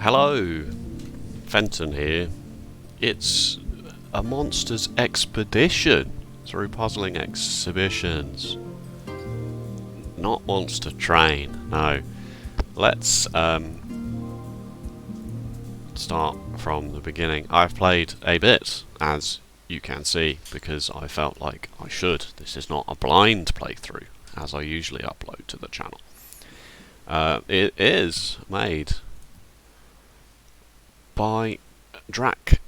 Hello, Fenton here. It's a monsters expedition through puzzling exhibitions. Not monster train, no. Let's start from the beginning. I've played a bit, as you can see, because I felt like I should. This is not a blind playthrough, as I usually upload to the channel. It is made by Drac,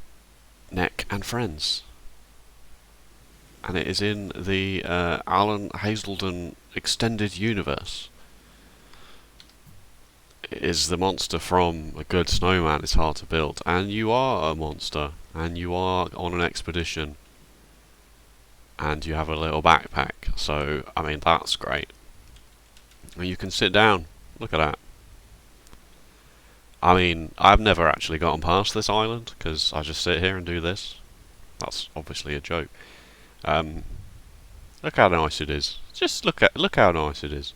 Neck and Friends, and it is in the Alan Hazelden extended universe. It is the monster from A Good Snowman Is Hard to Build, and you are a monster, and you are on an expedition, and you have a little backpack, so I mean that's great. And you can sit down, look at that. I mean, I've never actually gotten past this island, because I just sit here and do this. That's obviously a joke. Look how nice it is. Just look how nice it is.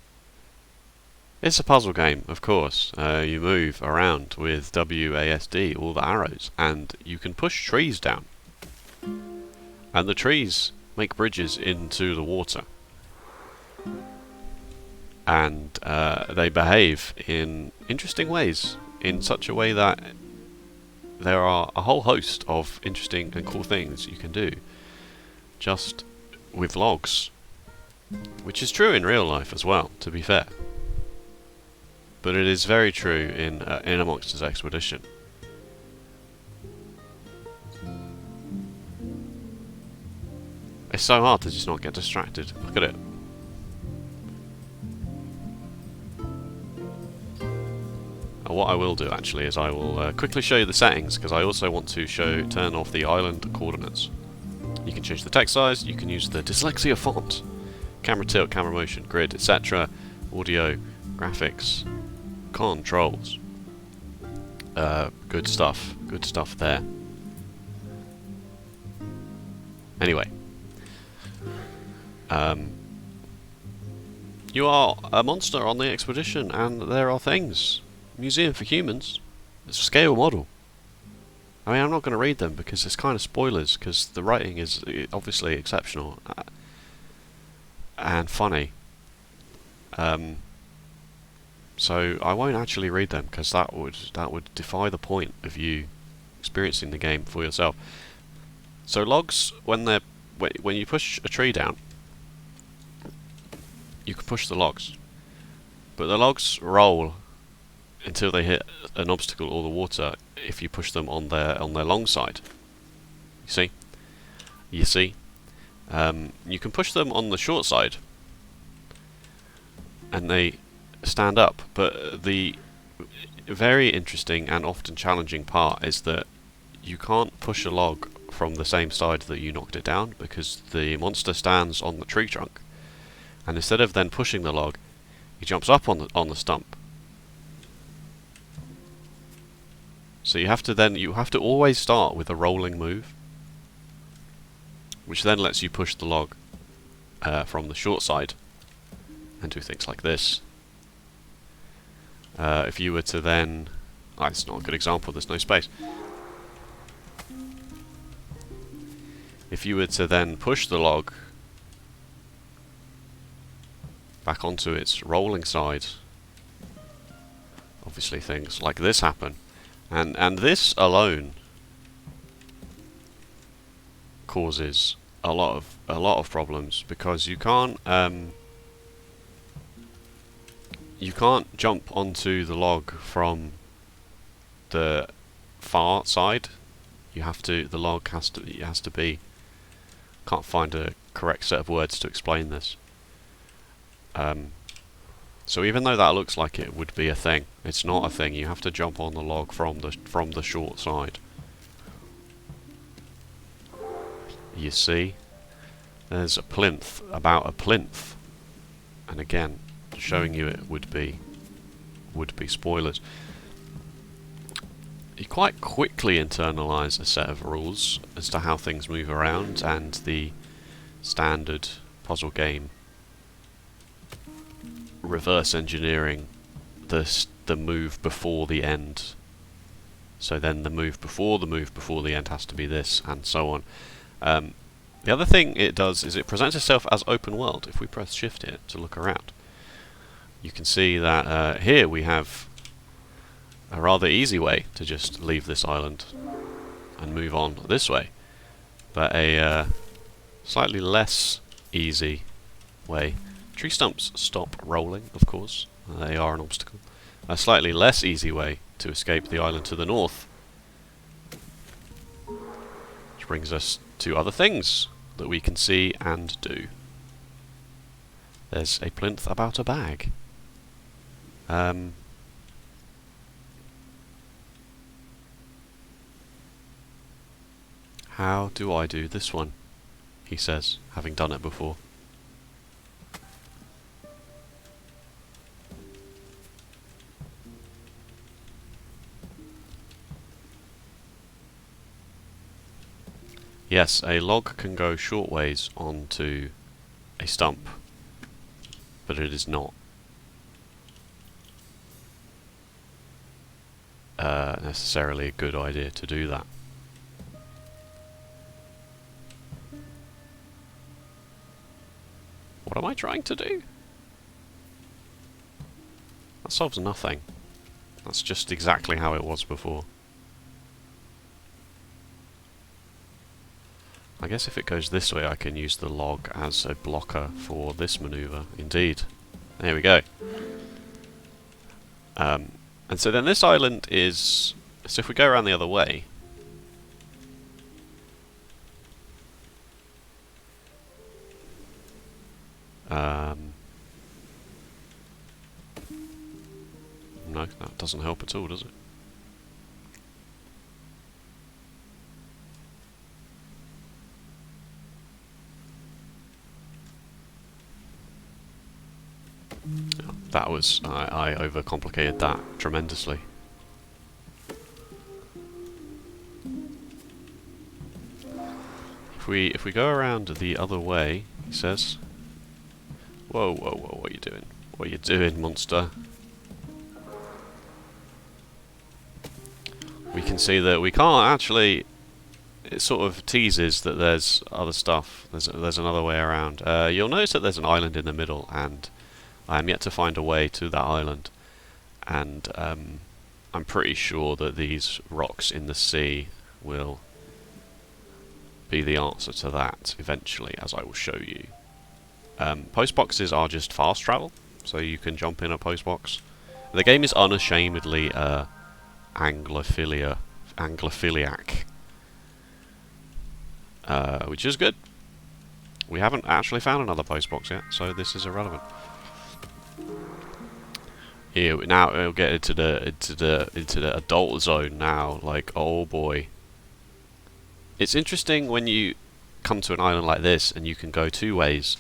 It's a puzzle game, of course. You move around with WASD, all the arrows, and you can push trees down. And the trees make bridges into the water. And they behave in interesting ways, in such a way that there are a whole host of interesting and cool things you can do just with logs, which is true in real life as well, to be fair. But it is very true in a monsters expedition. It's so hard to just not get distracted. Look at it. What I will do actually is I will quickly show you the settings, because I also want to turn off the island coordinates. You can change the text size, you can use the dyslexia font, camera tilt, camera motion, grid, etc. Audio, graphics, controls. Good stuff there. Anyway, you are a monster on the expedition, and there are things. Museum for Humans. It's a scale model. I mean, I'm not going to read them because it's kind of spoilers, because the writing is obviously exceptional and funny. So I won't actually read them, because that would defy the point of you experiencing the game for yourself. So logs, when you push a tree down, you can push the logs, but the logs roll until they hit an obstacle or the water if you push them on their long side. You see? You can push them on the short side and they stand up, but the very interesting and often challenging part is that you can't push a log from the same side that you knocked it down, because the monster stands on the tree trunk, and instead of then pushing the log, he jumps up on the stump. So you have to always start with a rolling move, which then lets you push the log from the short side and do things like this. If you were to then... it's not a good example, there's no space. If you were to then push the log back onto its rolling side, obviously things like this happen. And this alone causes a lot of problems, because you can't jump onto the log from the far side. The log has to be. Can't find a correct set of words to explain this. So even though that looks like it would be a thing, it's not a thing. You have to jump on the log from the short side. You see? There's a plinth about a plinth. And again, showing you it would be spoilers. You quite quickly internalise a set of rules as to how things move around, and the standard puzzle game reverse engineering the move before the end So then the move before the end has to be this, and so on. The other thing it does is it presents itself as open world. If we press shift here to look around, you can see that here we have a rather easy way to just leave this island and move on this way, but a slightly less easy way. Tree stumps stop rolling, of course. They are an obstacle. A slightly less easy way to escape the island to the north. Which brings us to other things that we can see and do. There's a plinth about a bag. How do I do this one? He says, having done it before. Yes, a log can go short ways onto a stump, but it is not necessarily a good idea to do that. What am I trying to do? That solves nothing. That's just exactly how it was before. I guess if it goes this way I can use the log as a blocker for this maneuver. Indeed. There we go. And so then this island is... So if we go around the other way... no, that doesn't help at all, does it? That was... I overcomplicated that tremendously. If we go around the other way, he says... Whoa, whoa, whoa, what are you doing? What are you doing, monster? We can see that we can't actually... It sort of teases that there's other stuff. There's another way around. You'll notice that there's an island in the middle, and I am yet to find a way to that island. And I'm pretty sure that these rocks in the sea will be the answer to that eventually, as I will show you. Post boxes are just fast travel, so you can jump in a post box. The game is unashamedly Anglophiliac, which is good. We haven't actually found another post box yet, so this is irrelevant. Here now we'll get into the adult zone now. Like, oh boy, it's interesting when you come to an island like this and you can go two ways.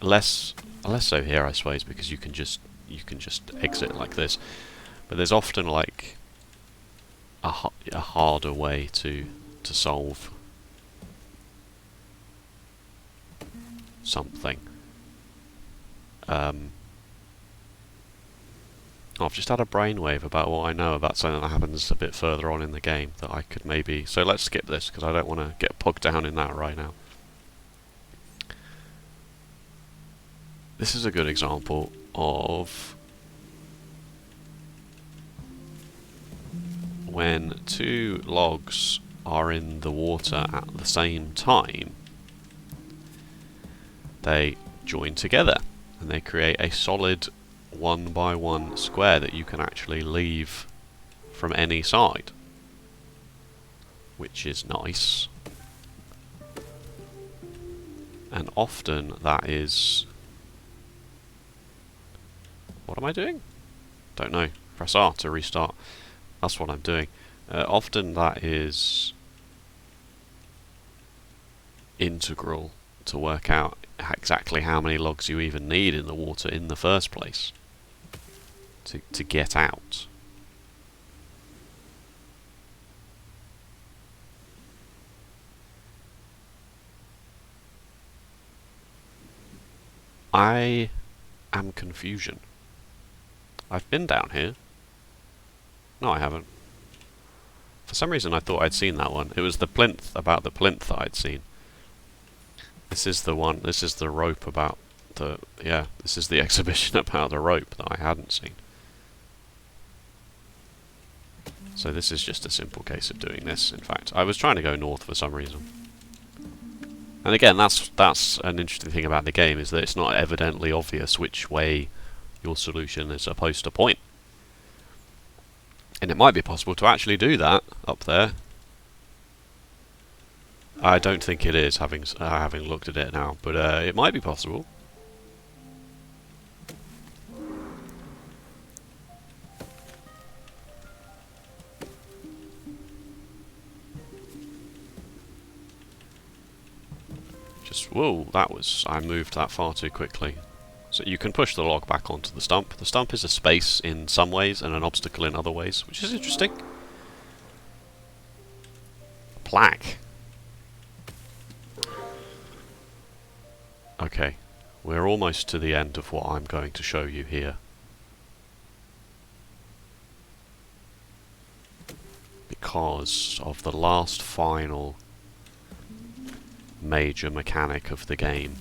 Less so here, I suppose, because you can just exit like this. But there's often like a harder way to solve something. I've just had a brainwave about what I know about something that happens a bit further on in the game that I could maybe... So let's skip this, because I don't want to get bogged down in that right now. This is a good example of when two logs are in the water at the same time, they join together and they create a solid 1x1 square that you can actually leave from any side, which is nice. And often that is... What am I doing? Don't know. Press R to restart. That's what I'm doing. Often that is integral to work out exactly how many logs you even need in the water in the first place to get out. I am confusion. I've been down here. No, I haven't. For some reason I thought I'd seen that one. It was the plinth, about the plinth that I'd seen. This is the one, this is the rope about the, yeah, this is the exhibition about the rope that I hadn't seen. So this is just a simple case of doing this, in fact. I was trying to go north for some reason. And again, that's an interesting thing about the game, is that it's not evidently obvious which way your solution is supposed to point. And it might be possible to actually do that up there. I don't think it is, having looked at it now, but it might be possible. Just, whoa, I moved that far too quickly. So you can push the log back onto the stump. The stump is a space in some ways and an obstacle in other ways, which is interesting. Plaque. Okay, we're almost to the end of what I'm going to show you here. Because of the last final major mechanic of the game.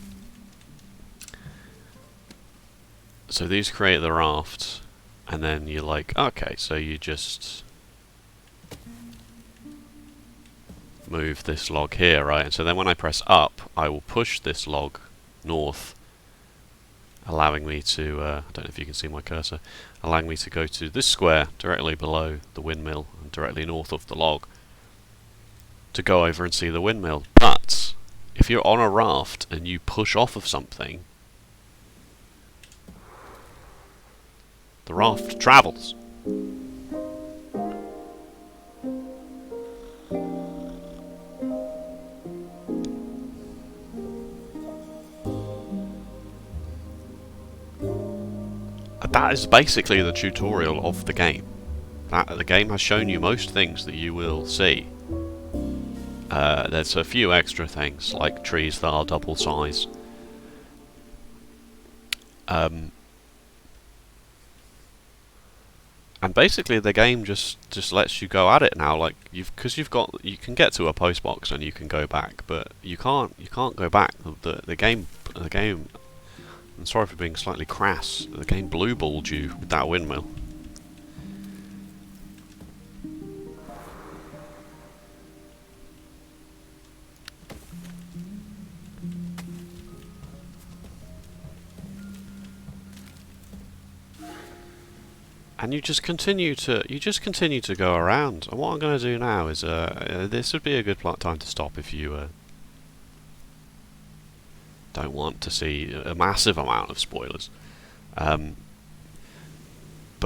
So these create the raft, and then you're like, okay, so you just move this log here, right? And so then when I press up, I will push this log north, allowing me to, I don't know if you can see my cursor, allowing me to go to this square directly below the windmill and directly north of the log to go over and see the windmill. But if you're on a raft and you push off of something, the raft travels. That is basically the tutorial of the game. The game has shown you most things that you will see. There's a few extra things, like trees that are double size. And basically the game just lets you go at it now, like you can get to a post box and you can go back, but you can't go back. The game, I'm sorry for being slightly crass, the game blue balled you with that windmill. And you just continue to go around. And what I'm going to do now is this would be a good time to stop if you don't want to see a massive amount of spoilers. But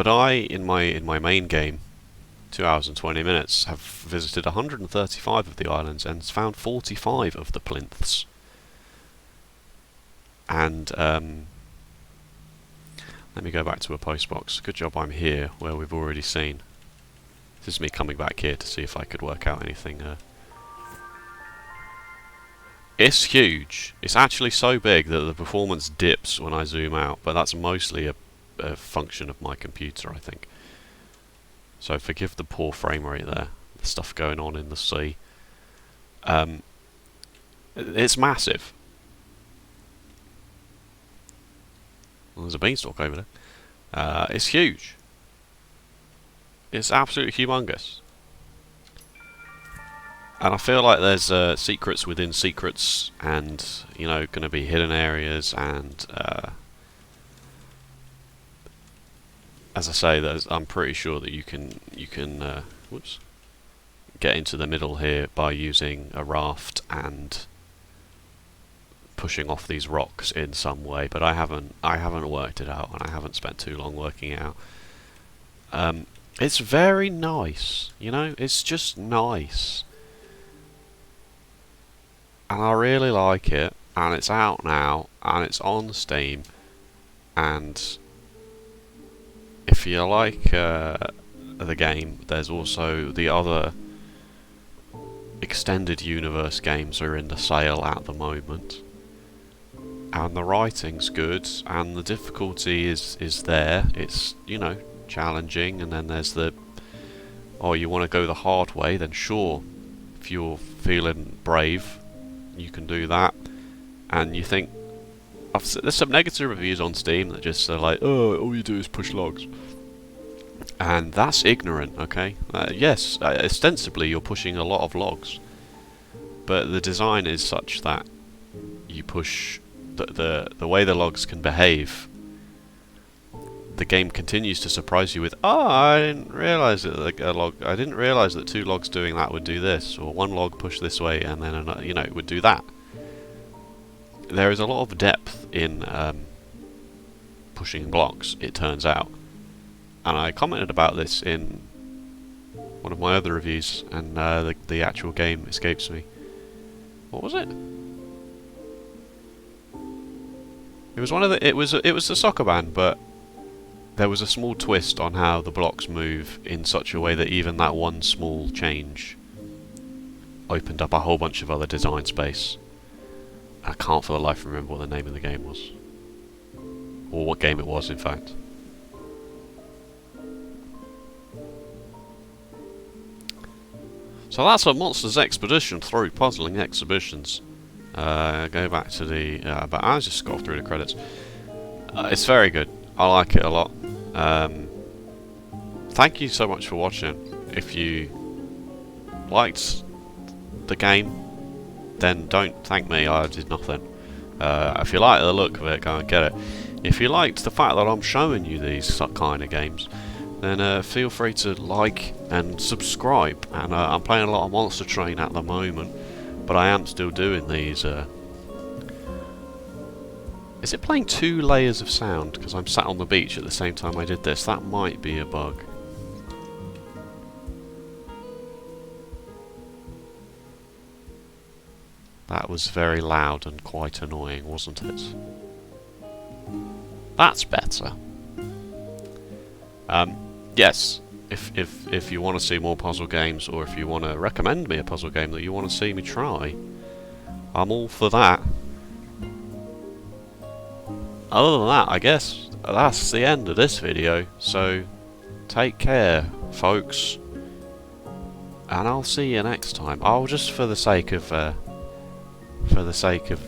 in my main game, 2 hours and 20 minutes, have visited 135 of the islands and found 45 of the plinths. And let me go back to a postbox. Good job I'm here, where we've already seen. This is me coming back here to see if I could work out anything. It's huge. It's actually so big that the performance dips when I zoom out, but that's mostly a function of my computer, I think. So forgive the poor frame rate there. The stuff going on in the sea. It's massive. Well, there's a beanstalk over there. It's huge. It's absolutely humongous. And I feel like there's secrets within secrets, and going to be hidden areas, and as I say, I'm pretty sure that you can whoops, get into the middle here by using a raft and pushing off these rocks in some way, but I haven't worked it out, and I haven't spent too long working it out. It's very nice, it's just nice, and I really like it, and it's out now, and it's on Steam, and if you like the game, there's also the other extended universe games are in the sale at the moment. And the writing's good, and the difficulty is there. It's challenging, and then there's the oh, you want to go the hard way, then sure, if you're feeling brave, you can do that. And you think, there's some negative reviews on Steam that just are like, oh, all you do is push logs. And that's ignorant, okay? Yes, ostensibly you're pushing a lot of logs, but the design is such that you push the way the logs can behave. The game continues to surprise you with, oh, I didn't realise that I didn't realise that 2 logs doing that would do this, or 1 log push this way and then another, you know, it would do that. There is a lot of depth in pushing blocks, it turns out. And I commented about this in one of my other reviews, and the actual game escapes me. What was it? It was one of the. It was a soccer band, but there was a small twist on how the blocks move in such a way that even that one small change opened up a whole bunch of other design space. I can't for the life remember what the name of the game was, or what game it was, in fact. So that's a Monsters Expedition through Puzzling Exhibitions. Go back to the... but I'll just scroll through the credits. It's very good. I like it a lot. Thank you so much for watching. If you liked the game, then don't thank me, I did nothing. If you like the look of it, go and get it. If you liked the fact that I'm showing you these kind of games, then feel free to like and subscribe. And I'm playing a lot of Monster Train at the moment, but I am still doing these. Is it playing 2 layers of sound because I'm sat on the beach at the same time I did this? That might be a bug. That was very loud and quite annoying, wasn't it? That's better. Yes, if you want to see more puzzle games, or if you want to recommend me a puzzle game that you want to see me try, I'm all for that. Other than that, I guess that's the end of this video, so take care, folks, and I'll see you next time. I'll just, for the sake of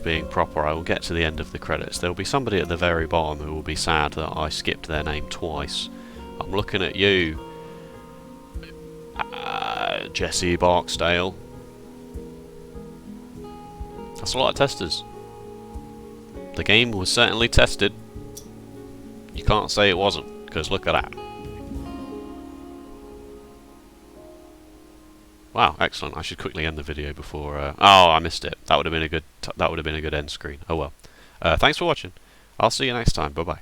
being proper, I will get to the end of the credits. There will be somebody at the very bottom who will be sad that I skipped their name twice. I'm looking at you, Jesse Barksdale. That's a lot of testers. The game was certainly tested. You can't say it wasn't, because look at that. Wow, excellent. I should quickly end the video before. Oh, I missed it. That would have been a good. That would have been a good end screen. Oh well. Thanks for watching. I'll see you next time. Bye bye.